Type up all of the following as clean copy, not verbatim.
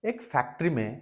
एक फैक्ट्री में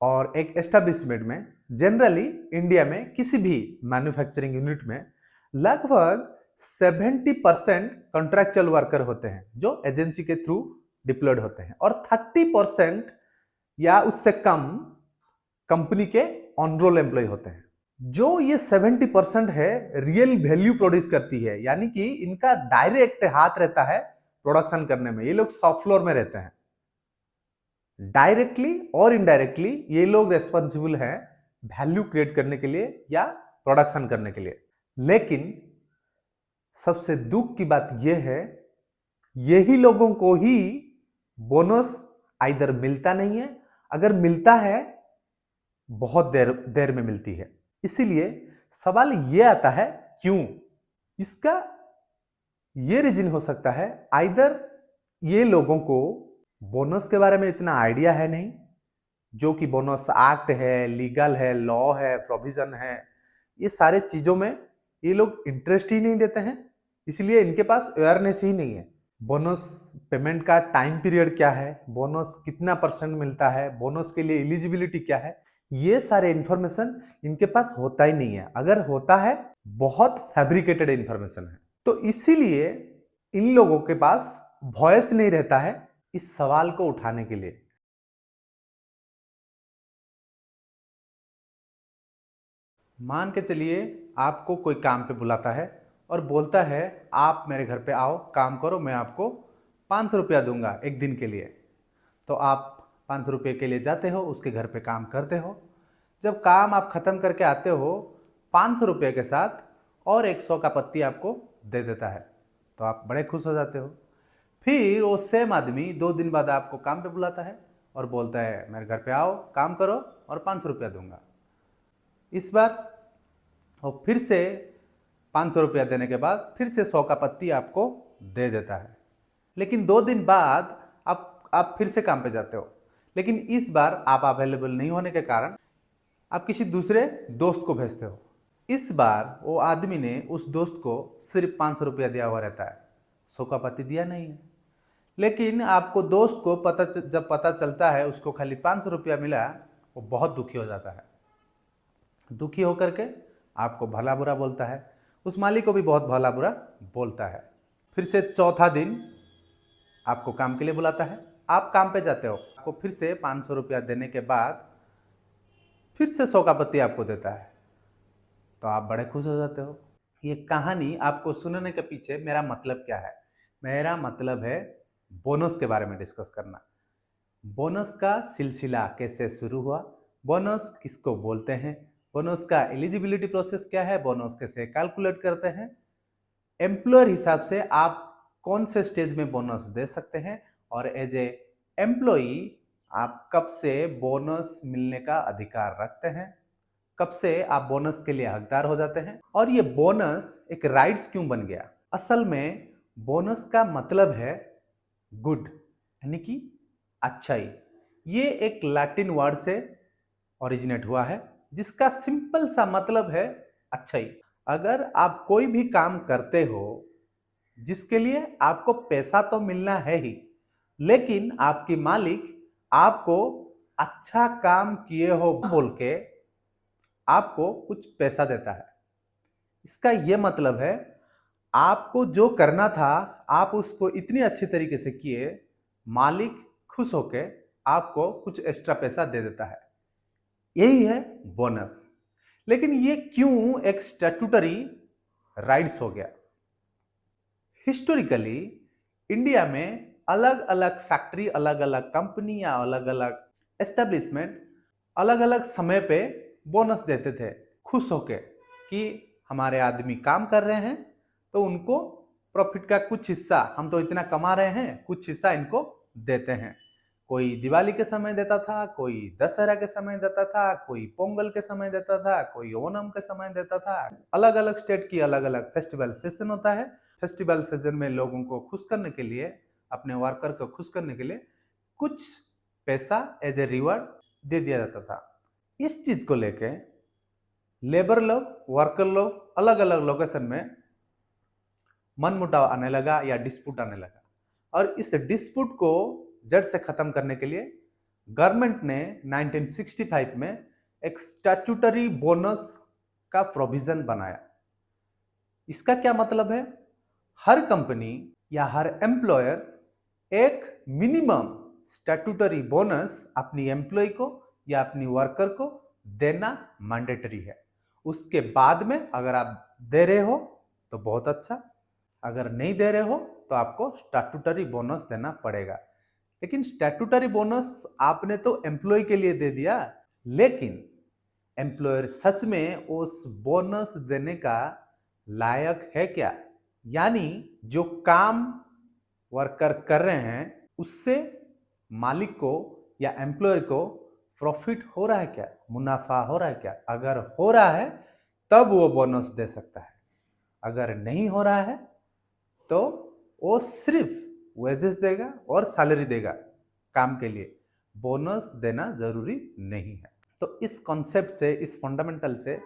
और एक एस्टेब्लिशमेंट में, जनरली इंडिया में किसी भी मैन्युफैक्चरिंग यूनिट में लगभग 70% कॉन्ट्रैक्चुअल वर्कर होते हैं जो एजेंसी के थ्रू डिप्लॉयड होते हैं और 30% या उससे कम कंपनी के ऑन रोल एम्प्लॉय होते हैं। जो ये 70% है रियल वैल्यू प्रोड्यूस करती है, यानी कि इनका डायरेक्ट हाथ रहता है प्रोडक्शन करने में। ये लोग शॉप फ्लोर में रहते हैं। डायरेक्टली और इनडायरेक्टली ये लोग रेस्पॉन्सिबल हैं वैल्यू क्रिएट करने के लिए या प्रोडक्शन करने के लिए। लेकिन सबसे दुख की बात यह है, यही लोगों को ही बोनस आइदर मिलता नहीं है, अगर मिलता है बहुत देर देर में मिलती है। इसीलिए सवाल यह आता है क्यों। इसका यह रीजन हो सकता है आइदर ये लोगों को बोनस के बारे में इतना आइडिया है नहीं, जो कि बोनस एक्ट है, लीगल है, लॉ है, प्रोविजन है, ये सारे चीजों में ये लोग इंटरेस्ट ही नहीं देते हैं, इसलिए इनके पास अवेयरनेस ही नहीं है। बोनस पेमेंट का टाइम पीरियड क्या है, बोनस कितना परसेंट मिलता है, बोनस के लिए एलिजिबिलिटी क्या है, ये सारे इंफॉर्मेशन इनके पास होता ही नहीं है। अगर होता है बहुत फैब्रिकेटेड इंफॉर्मेशन है। तो इसीलिए इन लोगों के पास वॉइस नहीं रहता है इस सवाल को उठाने के लिए। मान के चलिए आपको कोई काम पे बुलाता है और बोलता है आप मेरे घर पे आओ, काम करो, मैं आपको 500 रुपया दूंगा एक दिन के लिए। तो आप 500 रुपये के लिए जाते हो, उसके घर पे काम करते हो। जब काम आप ख़त्म करके आते हो 500 रुपये के साथ और 100 का पत्ती आपको दे देता है, तो आप बड़े खुश हो जाते हो। फिर वो सेम आदमी 2 दिन बाद आपको काम पे बुलाता है और बोलता है मेरे घर पे आओ, काम करो और 500 रुपया दूंगा। इस बार और फिर से 500 रुपया देने के बाद फिर से 100 का पत्ती आपको दे देता है। लेकिन 2 दिन बाद आप फिर से काम पे जाते हो, लेकिन इस बार आप अवेलेबल नहीं होने के कारण आप किसी दूसरे दोस्त को भेजते हो। इस बार वो आदमी ने उस दोस्त को सिर्फ 500 रुपया दिया हुआ रहता है, 100 का पत्ती दिया नहीं है। लेकिन आपको दोस्त को जब पता चलता है उसको खाली 500 रुपया मिला, वो बहुत दुखी हो जाता है। दुखी होकर के आपको भला बुरा बोलता है, उस मालिक को भी बहुत भला बुरा बोलता है। फिर से चौथा दिन आपको काम के लिए बुलाता है, आप काम पे जाते हो, आपको फिर से 500 रुपया देने के बाद फिर से 100 का पत्ती आपको देता है, तो आप बड़े खुश हो जाते हो। ये कहानी आपको सुनने के पीछे मेरा मतलब क्या है? मेरा मतलब है बोनस के बारे में डिस्कस करना। बोनस का सिलसिला कैसे शुरू हुआ, बोनस किसको बोलते हैं, बोनस का एलिजिबिलिटी प्रोसेस क्या है, बोनस कैसे कैलकुलेट करते हैं, एम्प्लॉयर हिसाब से आप कौन से स्टेज में बोनस दे सकते हैं, और एज ए एम्प्लॉई आप कब से बोनस मिलने का अधिकार रखते हैं, कब से आप बोनस के लिए हकदार हो जाते हैं, और ये बोनस एक राइट्स क्यों बन गया। असल में बोनस का मतलब है गुड, यानी कि अच्छाई। ये एक लैटिन वर्ड से ओरिजिनेट हुआ है जिसका सिंपल सा मतलब है अच्छाई। अगर आप कोई भी काम करते हो जिसके लिए आपको पैसा तो मिलना है ही, लेकिन आपकी मालिक आपको अच्छा काम किए हो बोल के आपको कुछ पैसा देता है, इसका यह मतलब है आपको जो करना था आप उसको इतनी अच्छी तरीके से किए, मालिक खुश होके आपको कुछ एक्स्ट्रा पैसा दे देता है। यही है बोनस। लेकिन ये क्यों एक स्टैट्यूटरी राइट्स हो गया? हिस्टोरिकली इंडिया में अलग अलग फैक्ट्री, अलग अलग कंपनी या अलग अलग एस्टेब्लिशमेंट अलग अलग समय पे बोनस देते थे खुश होके कि हमारे आदमी काम कर रहे हैं तो उनको प्रॉफिट का कुछ हिस्सा, हम तो इतना कमा रहे हैं, कुछ हिस्सा इनको देते हैं। कोई दिवाली के समय देता था, कोई दशहरा के समय देता था, कोई पोंगल के समय देता था, कोई ओणम के समय देता था। अलग अलग स्टेट की अलग अलग फेस्टिवल सीजन होता है। फेस्टिवल सीजन में लोगों को खुश करने के लिए, अपने वर्कर को खुश करने के लिए कुछ पैसा एज ए रिवॉर्ड दे दिया जाता था। इस चीज को लेके लेबर लोग, वर्कर लोग अलग अलग लोकेशन में मनमुटाव आने लगा या डिस्प्यूट आने लगा, और इस डिस्प्यूट को जड़ से खत्म करने के लिए गवर्नमेंट ने 1965 में एक स्टैट्यूटरी बोनस का प्रोविजन बनाया। इसका क्या मतलब है? हर कंपनी या हर एम्प्लॉयर एक मिनिमम स्टैट्यूटरी बोनस अपनी एम्प्लॉय को या अपनी वर्कर को देना मैंडेटरी है। उसके बाद में अगर आप दे रहे हो तो बहुत अच्छा, अगर नहीं दे रहे हो तो आपको स्टैट्यूटरी बोनस देना पड़ेगा। लेकिन स्टैट्यूटरी बोनस आपने तो एम्प्लॉय के लिए दे दिया, लेकिन एम्प्लॉयर सच में उस बोनस देने का लायक है क्या? यानी जो काम वर्कर कर रहे हैं उससे मालिक को या एम्प्लॉयर को प्रॉफिट हो रहा है क्या, मुनाफा हो रहा है क्या? अगर हो रहा है तब वो बोनस दे सकता है, अगर नहीं हो रहा है तो वो सिर्फ वेजेस देगा और सैलरी देगा काम के लिए, बोनस देना जरूरी नहीं है। तो इस कॉन्सेप्ट से, इस फंडामेंटल से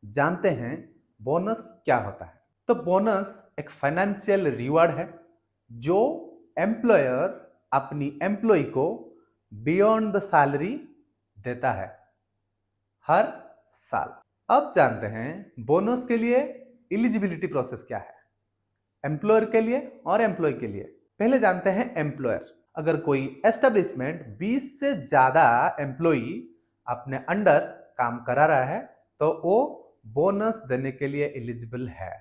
जानते हैं बोनस क्या होता है। तो बोनस एक फाइनेंशियल रिवार्ड है जो एम्प्लॉयर अपनी एम्प्लॉय को बियॉन्ड द सैलरी देता है हर साल। अब जानते हैं बोनस के लिए एलिजिबिलिटी प्रोसेस क्या है, एम्प्लॉयर के लिए और एम्प्लॉय के लिए। पहले जानते हैं एम्प्लॉयर। अगर कोई एस्टेब्लिशमेंट 20 से ज्यादा एम्प्लॉय अपने अंडर काम करा रहा है तो वो बोनस देने के लिए एलिजिबल है।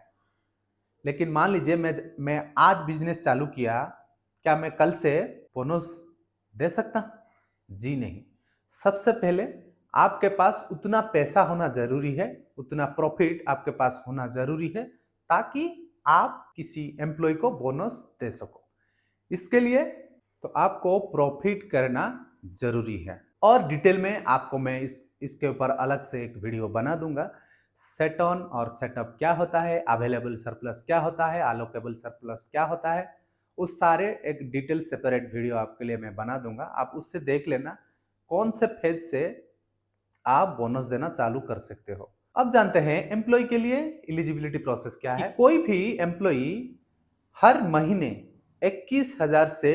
लेकिन मान लीजिए मैं आज बिजनेस चालू किया, क्या मैं कल से बोनस दे सकता? जी नहीं। सबसे पहले आपके पास उतना पैसा होना जरूरी है, उतना प्रॉफिट आपके पास होना जरूरी है ताकि आप किसी एम्प्लॉय को बोनस दे सको। इसके लिए तो आपको प्रॉफिट करना जरूरी है। और डिटेल में आपको मैं इसके ऊपर अलग से एक वीडियो बना दूंगा। सेट ऑन और सेटअप क्या होता है, अवेलेबल सरप्लस क्या होता है, अलोकेबल सरप्लस क्या होता है, उस सारे एक डिटेल सेपरेट वीडियो आपके लिए मैं बना दूंगा। आप उससे देख लेना कौन से फेज से आप बोनस देना चालू कर सकते हो। अब जानते हैं एम्प्लॉय के लिए एलिजिबिलिटी प्रोसेस क्या है। कोई भी एम्प्लॉय हर महीने 21,000 से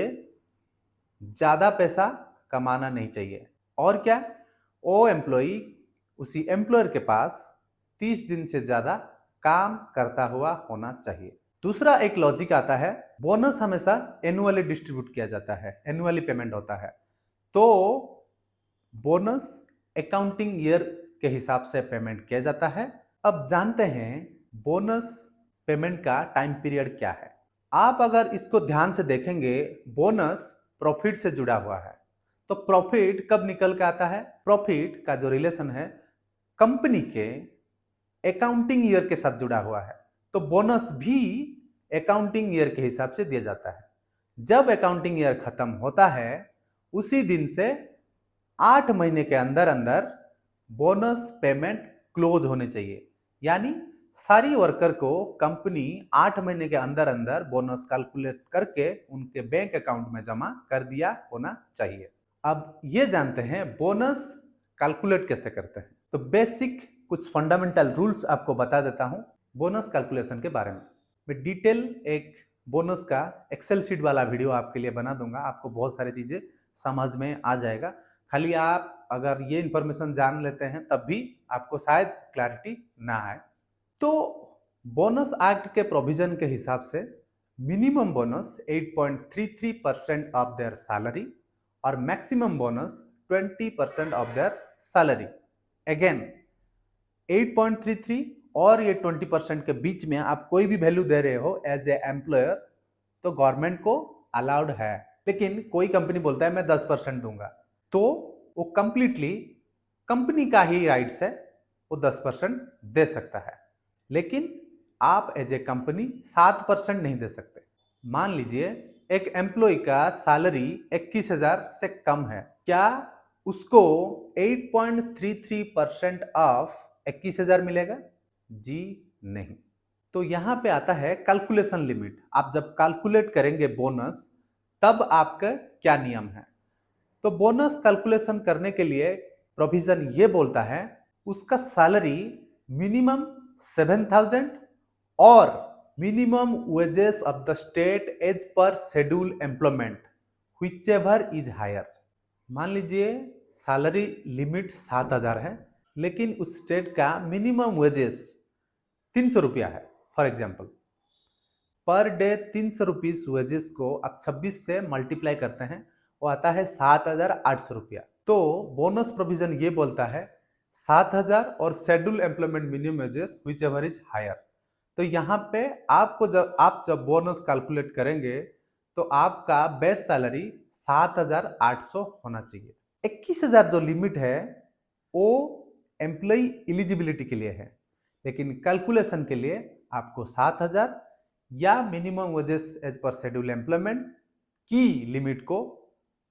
ज्यादा पैसा कमाना नहीं चाहिए। और क्या, वो एम्प्लॉय उसी एम्प्लॉयर के पास 30 दिन से ज्यादा काम करता हुआ होना चाहिए। दूसरा एक लॉजिक आता है, बोनस हमेशा एनुअली डिस्ट्रीब्यूट किया जाता है, एनुअली पेमेंट होता है। तो बोनस अकाउंटिंग ईयर के हिसाब से पेमेंट किया जाता है। अब जानते हैं बोनस पेमेंट का टाइम पीरियड क्या है। आप अगर इसको ध्यान से देखेंगे, बोनस प्रॉफिट से जुड़ा हुआ है। तो प्रॉफिट कब निकल के आता है? प्रॉफिट का जो रिलेशन है कंपनी के अकाउंटिंग ईयर के साथ जुड़ा हुआ है। तो बोनस भी अकाउंटिंग ईयर के हिसाब से दिया जाता है। जब अकाउंटिंग ईयर खत्म होता है उसी दिन से 8 महीने के अंदर अंदर बोनस पेमेंट क्लोज होने चाहिए। यानी सारी वर्कर को कंपनी 8 महीने के अंदर अंदर बोनस कैलकुलेट करके उनके बैंक अकाउंट में जमा कर दिया होना चाहिए। अब ये जानते हैं बोनस कैलकुलेट कैसे करते हैं। तो बेसिक कुछ फंडामेंटल रूल्स आपको बता देता हूं बोनस कैलकुलेशन के बारे में। मैं डिटेल एक बोनस का एक्सेल शीट वाला वीडियो आपके लिए बना दूंगा, आपको बहुत सारी चीजें समझ में आ जाएगा। खाली आप अगर ये इंफॉर्मेशन जान लेते हैं तब भी आपको शायद क्लैरिटी ना आए। तो बोनस एक्ट के प्रोविजन के हिसाब से minimum bonus 8.33% of their salary और maximum bonus 20% of their salary. Again 8.33 और ये 20% के बीच में आप कोई भी वैल्यू दे रहे हो एज ए एम्प्लॉयर तो गवर्नमेंट को अलाउड है। लेकिन कोई कंपनी बोलता है मैं 10% दूंगा, तो वो कंप्लीटली कंपनी का ही राइट्स है, वो 10% दे सकता है। लेकिन आप एज ए कंपनी 7% नहीं दे सकते। मान लीजिए एक एम्प्लॉय का सैलरी 21,000 से कम है, क्या उसको 8.33% ऑफ 21,000 मिलेगा? जी नहीं। तो यहां पे आता है कैलकुलेशन लिमिट। आप जब कैलकुलेट करेंगे बोनस तब आपका क्या नियम है। तो बोनस कैलकुलेशन करने के लिए प्रोविजन ये बोलता है उसका सैलरी मिनिमम 7,000 और minimum wages of the state as per schedule employment whichever is higher. मान लीजिए सैलरी लिमिट 7,000 है, लेकिन उस स्टेट का मिनिमम वेजेस 300 रुपया है। For example per day 300 rupees wages को आप 26 से मल्टीप्लाई करते हैं, वो आता है 7,800 रुपया। तो बोनस प्रोविजन ये बोलता है 7,000 और schedule employment minimum wages whichever is higher. तो यहाँ पे आपको जब बोनस कैलकुलेट करेंगे तो आपका बेस सैलरी 7,800 होना चाहिए। 21,000 जो लिमिट है वो एम्प्लॉय एलिजिबिलिटी के लिए है, लेकिन कैलकुलेशन के लिए आपको 7,000 या minimum wages as per schedule employment की लिमिट को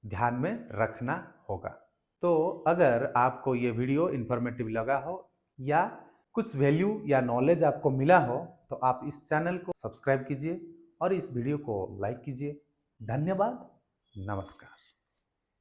ध्यान में रखना होगा। तो अगर आपको ये वीडियो इंफॉर्मेटिव लगा हो या कुछ वैल्यू या नॉलेज आपको मिला हो तो आप इस चैनल को सब्सक्राइब कीजिए और इस वीडियो को लाइक कीजिए। धन्यवाद। नमस्कार।